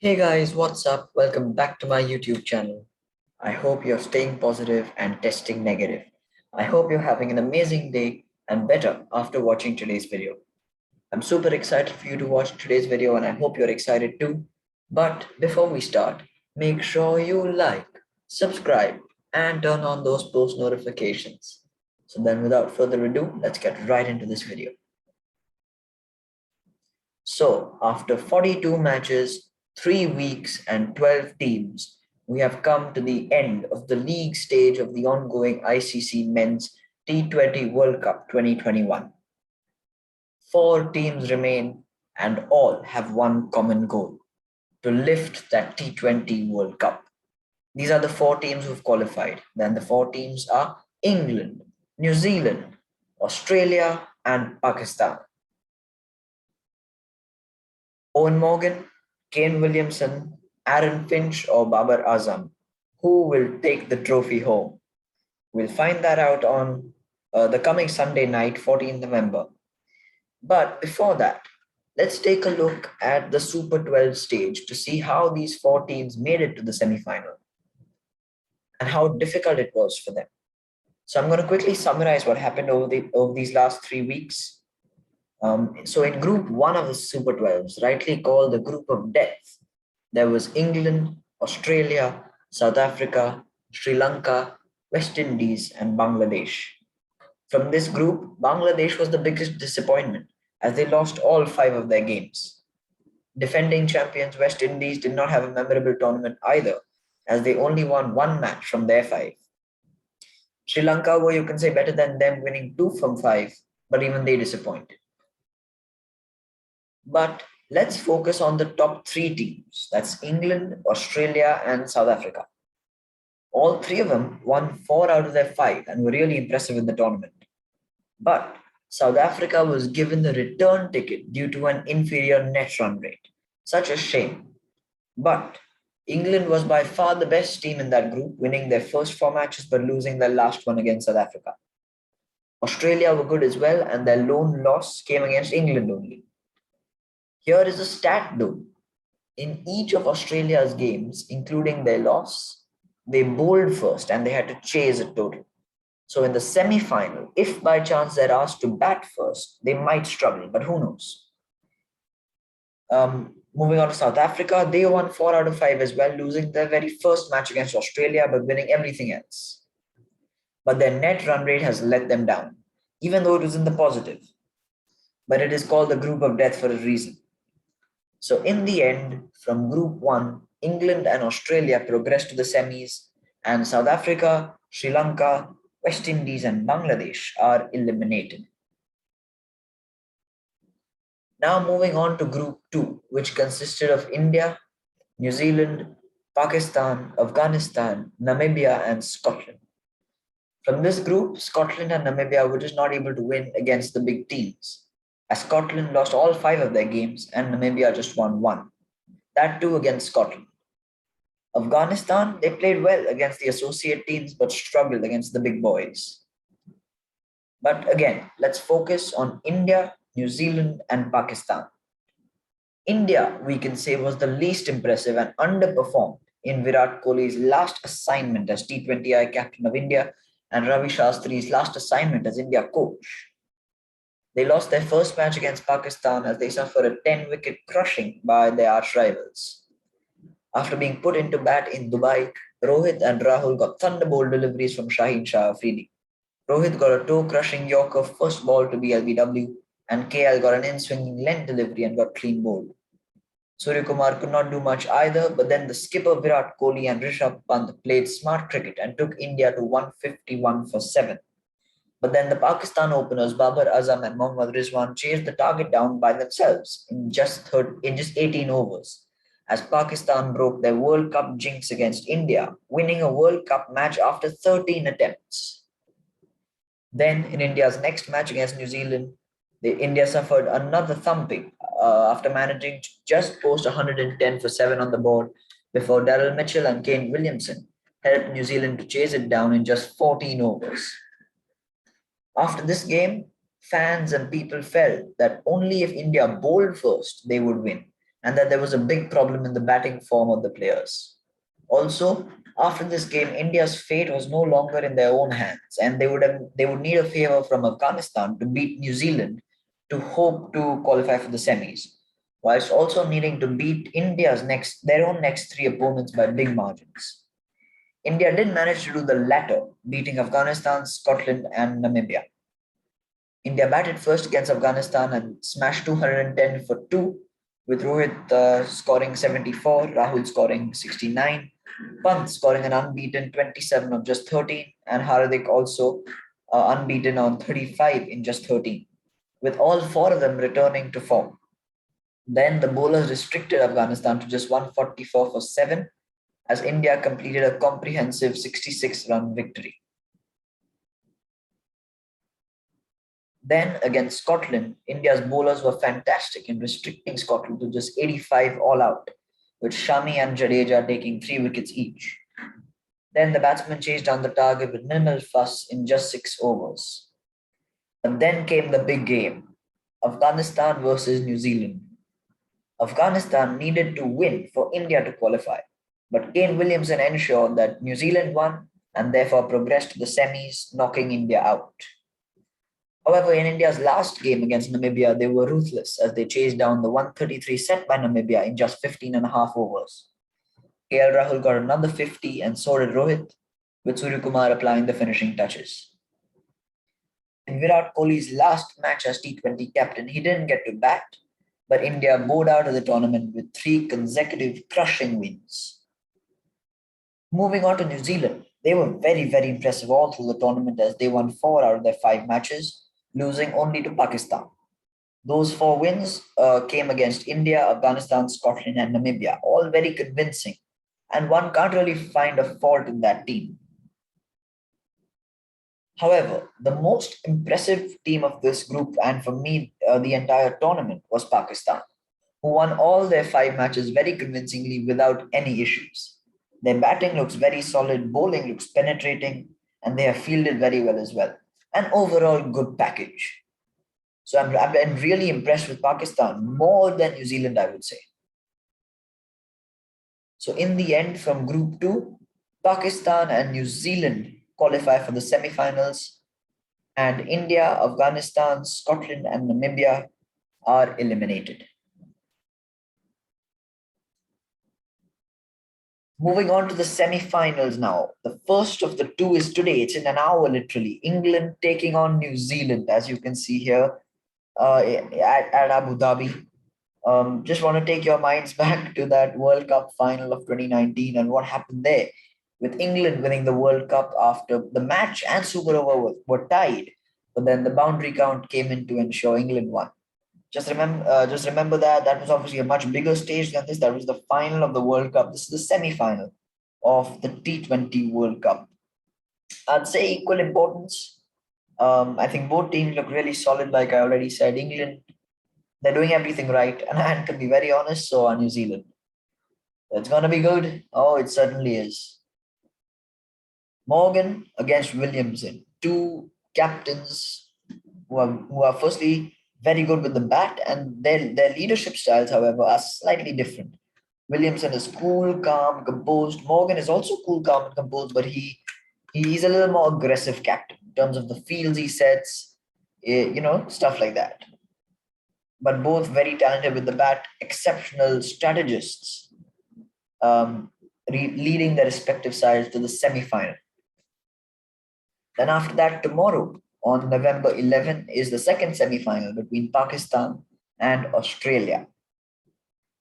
Hey guys, what's up? Welcome back to my YouTube channel. I hope you're staying positive and testing negative. I hope you're having an amazing day and better after watching today's video. I'm super excited for you to watch today's video and I hope you're excited too. But before we start, make sure you like, subscribe, and turn on those post notifications. So then without further ado, let's get right into this video. So, after 42 matches, 3 weeks, and 12 teams, we have come to the end of the league stage of the ongoing ICC Men's T20 World Cup 2021. 4 teams remain, and all have one common goal: to lift that T20 World Cup. These are the 4 teams who've qualified. Then the 4 teams are England, New Zealand, Australia, and Pakistan. Owen Morgan, Kane Williamson, Aaron Finch, or Babar Azam? Who will take the trophy home? We'll find that out on the coming Sunday night, 14th November. But before that, let's take a look at the Super 12 stage to see how these 4 teams made it to the semifinal and how difficult it was for them. So I'm going to quickly summarize what happened over these last 3 weeks. So in Group 1 of the Super 12s, rightly called the Group of Death, there was England, Australia, South Africa, Sri Lanka, West Indies, and Bangladesh. From this group, Bangladesh was the biggest disappointment as they lost all 5 of their games. Defending champions West Indies did not have a memorable tournament either, as they only won 1 match from their 5. Sri Lanka were, you can say, better than them, winning 2 from 5, but even they disappointed. But let's focus on the top 3 teams. That's England, Australia, and South Africa. All 3 of them won 4 out of their 5 and were really impressive in the tournament. But South Africa was given the return ticket due to an inferior net run rate. Such a shame. But England was by far the best team in that group, winning their first 4 matches but losing their last one against South Africa. Australia were good as well, and their lone loss came against England only. Here is a stat though. In each of Australia's games, including their loss, they bowled first and they had to chase a total. So in the semi-final, if by chance they're asked to bat first, they might struggle, but who knows? Moving on to South Africa, they won 4 out of 5 as well, losing their very first match against Australia, but winning everything else. But their net run rate has let them down, even though it was in the positive. But it is called the Group of Death for a reason. So in the end, from Group 1, England and Australia progressed to the semis, and South Africa, Sri Lanka, West Indies, and Bangladesh are eliminated. Now moving on to Group 2, which consisted of India, New Zealand, Pakistan, Afghanistan, Namibia, and Scotland. From this group, Scotland and Namibia were just not able to win against the big teams, as Scotland lost all 5 of their games and Namibia just won 1. That too against Scotland. Afghanistan, they played well against the associate teams but struggled against the big boys. But again, let's focus on India, New Zealand, and Pakistan. India, we can say, was the least impressive and underperformed in Virat Kohli's last assignment as T20I captain of India and Ravi Shastri's last assignment as India coach. They lost their first match against Pakistan as they suffered a 10-wicket crushing by their arch rivals. After being put into bat in Dubai, Rohit and Rahul got thunderbolt deliveries from Shaheen Shah Afridi. Rohit got a toe-crushing Yorker first ball to BLBW, and KL got an in-swinging length delivery and got clean bowled. Suryakumar could not do much either, but then the skipper Virat Kohli and Rishabh Pant played smart cricket and took India to 151 for 7. But then the Pakistan openers Babar Azam and Mohammad Rizwan chased the target down by themselves in just 18 overs, as Pakistan broke their World Cup jinx against India, winning a World Cup match after 13 attempts. Then in India's next match against New Zealand, India suffered another thumping after managing to just post 110 for 7 on the board before Daryl Mitchell and Kane Williamson helped New Zealand to chase it down in just 14 overs. After this game, fans and people felt that only if India bowled first, they would win, and that there was a big problem in the batting form of the players. Also, after this game, India's fate was no longer in their own hands, and they would need a favor from Afghanistan to beat New Zealand to hope to qualify for the semis, whilst also needing to beat their own next three opponents by big margins. India did manage to do the latter, beating Afghanistan, Scotland, and Namibia. India batted first against Afghanistan and smashed 210 for 2, with Rohit scoring 74, Rahul scoring 69, Pant scoring an unbeaten 27 of just 13, and Hardik also unbeaten on 35 in just 13, with all four of them returning to form. Then the bowlers restricted Afghanistan to just 144 for 7 as India completed a comprehensive 66-run victory. Then against Scotland, India's bowlers were fantastic in restricting Scotland to just 85 all out, with Shami and Jadeja taking 3 wickets each. Then the batsmen chased down the target with minimal fuss in just 6 overs. And then came the big game, Afghanistan versus New Zealand. Afghanistan needed to win for India to qualify, but Kane Williamson ensured that New Zealand won and therefore progressed to the semis, knocking India out. However, in India's last game against Namibia, they were ruthless as they chased down the 133 set by Namibia in just 15 and a half overs. KL Rahul got another 50 and so did Rohit, with Suryakumar applying the finishing touches. In Virat Kohli's last match as T20 captain, he didn't get to bat, but India bowed out of the tournament with 3 consecutive crushing wins. Moving on to New Zealand, they were very, very impressive all through the tournament as they won 4 out of their 5 matches, losing only to Pakistan. Those 4 wins came against India, Afghanistan, Scotland, and Namibia, all very convincing, and one can't really find a fault in that team. However, the most impressive team of this group, and for me, the entire tournament, was Pakistan, who won all their 5 matches very convincingly without any issues. Their batting looks very solid, bowling looks penetrating, and they have fielded very well as well. An overall good package. So I'm really impressed with Pakistan, more than New Zealand, I would say. So in the end, from Group 2, Pakistan and New Zealand qualify for the semifinals, and India, Afghanistan, Scotland, and Namibia are eliminated. Moving on to the semi-finals now. The first of the 2 is today. It's in an hour, literally. England taking on New Zealand, as you can see here at Abu Dhabi. Just want to take your minds back to that World Cup final of 2019 and what happened there, with England winning the World Cup after the match and Super Over were tied. But then the boundary count came in to ensure England won. Just remember that was obviously a much bigger stage than this. That was the final of the World Cup. This is the semi-final of the T20 World Cup. I'd say equal importance. I think both teams look really solid. Like I already said, England, they're doing everything right, and to be very honest, so are New Zealand. It's gonna be good. Oh, it certainly is. Morgan against Williamson, 2 captains who are firstly very good with the bat, and their leadership styles, however, are slightly different. Williamson is cool, calm, composed. Morgan is also cool, calm, and composed, but he's a little more aggressive captain in terms of the fields he sets, stuff like that. But both very talented with the bat, exceptional strategists, leading their respective sides to the semi-final. Then after that, tomorrow, on November 11, is the second semi-final between Pakistan and Australia.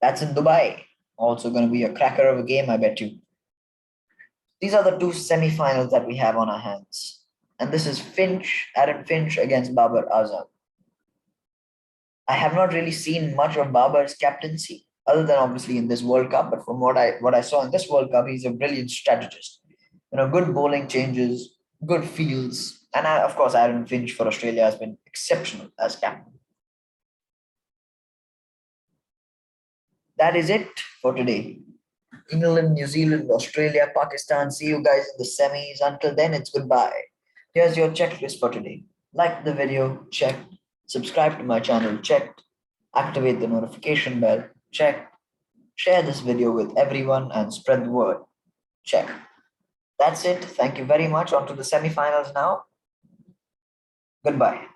That's in Dubai. Also going to be a cracker of a game, I bet you. These are the 2 semi-finals that we have on our hands. And this is Aaron Finch against Babar Azam. I have not really seen much of Babar's captaincy, other than obviously in this World Cup. But from what I saw in this World Cup, he's a brilliant strategist. Good bowling changes, good fields, and of course, Aaron Finch for Australia has been exceptional as captain. That is it for today. England, New Zealand, Australia, Pakistan. See you guys in the semis. Until then, it's goodbye. Here's your checklist for today. Like the video, checked. Subscribe to my channel, checked. Activate the notification bell. Check. Share this video with everyone and spread the word. Check. That's it. Thank you very much. On to the semifinals now. Goodbye.